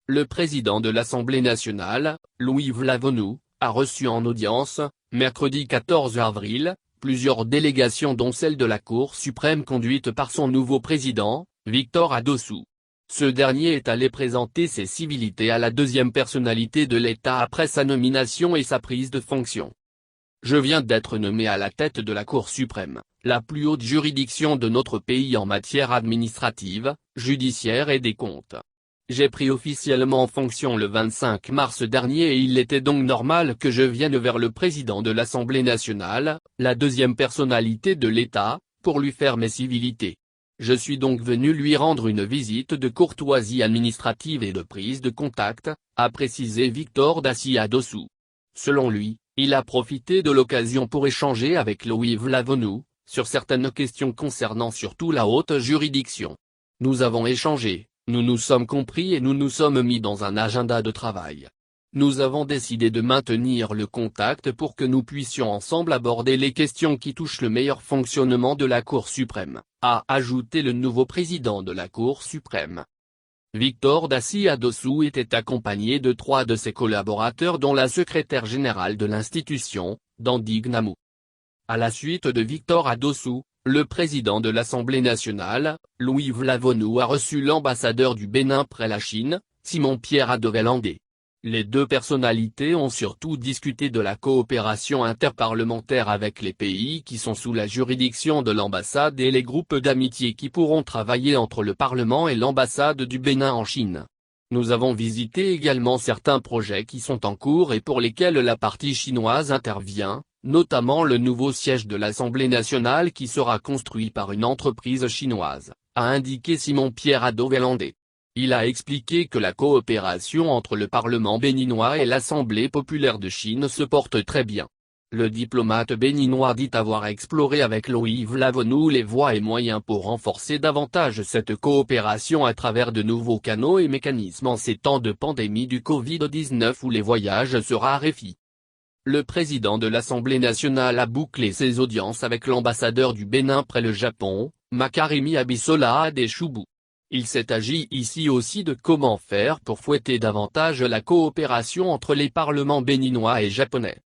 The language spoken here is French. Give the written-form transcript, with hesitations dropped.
Le président de l'Assemblée nationale, Louis Vlavonou, a reçu en audience, mercredi 14 avril, plusieurs délégations dont celle de la Cour suprême conduite par son nouveau président, Victor Adossou. Ce dernier est allé présenter ses civilités à la deuxième personnalité de l'État après sa nomination et sa prise de fonction. Je viens d'être nommé à la tête de la Cour suprême, la plus haute juridiction de notre pays en matière administrative, judiciaire et des comptes. J'ai pris officiellement fonction le 25 mars dernier et il était donc normal que je vienne vers le président de l'Assemblée nationale, la deuxième personnalité de l'État, pour lui faire mes civilités. Je suis donc venu lui rendre une visite de courtoisie administrative et de prise de contact, a précisé Victor Daci Adossou. Selon lui, il a profité de l'occasion pour échanger avec Louis Vlavonou, sur certaines questions concernant surtout la haute juridiction. Nous avons échangé. Nous nous sommes compris et nous nous sommes mis dans un agenda de travail. Nous avons décidé de maintenir le contact pour que nous puissions ensemble aborder les questions qui touchent le meilleur fonctionnement de la Cour suprême, a ajouté le nouveau président de la Cour suprême. Victor Daci Adossou était accompagné de 3 de ses collaborateurs dont la secrétaire générale de l'institution, Dandi Gnamou. À la suite de Victor Adossou, le président de l'Assemblée nationale, Louis Vlavonou a reçu l'ambassadeur du Bénin près la Chine, Simon-Pierre Adovel-Andé. Les deux personnalités ont surtout discuté de la coopération interparlementaire avec les pays qui sont sous la juridiction de l'ambassade et les groupes d'amitié qui pourront travailler entre le Parlement et l'ambassade du Bénin en Chine. Nous avons visité également certains projets qui sont en cours et pour lesquels la partie chinoise intervient, notamment le nouveau siège de l'Assemblée nationale qui sera construit par une entreprise chinoise, a indiqué Simon-Pierre Adovel-Andé. Il a expliqué que la coopération entre le Parlement béninois et l'Assemblée populaire de Chine se porte très bien. Le diplomate béninois dit avoir exploré avec Louis Vlavonou les voies et moyens pour renforcer davantage cette coopération à travers de nouveaux canaux et mécanismes en ces temps de pandémie du Covid-19 où les voyages se raréfient. Le président de l'Assemblée nationale a bouclé ses audiences avec l'ambassadeur du Bénin près le Japon, Makarimi Abisola Adeshoubou. Il s'est agi ici aussi de comment faire pour fouetter davantage la coopération entre les parlements béninois et japonais.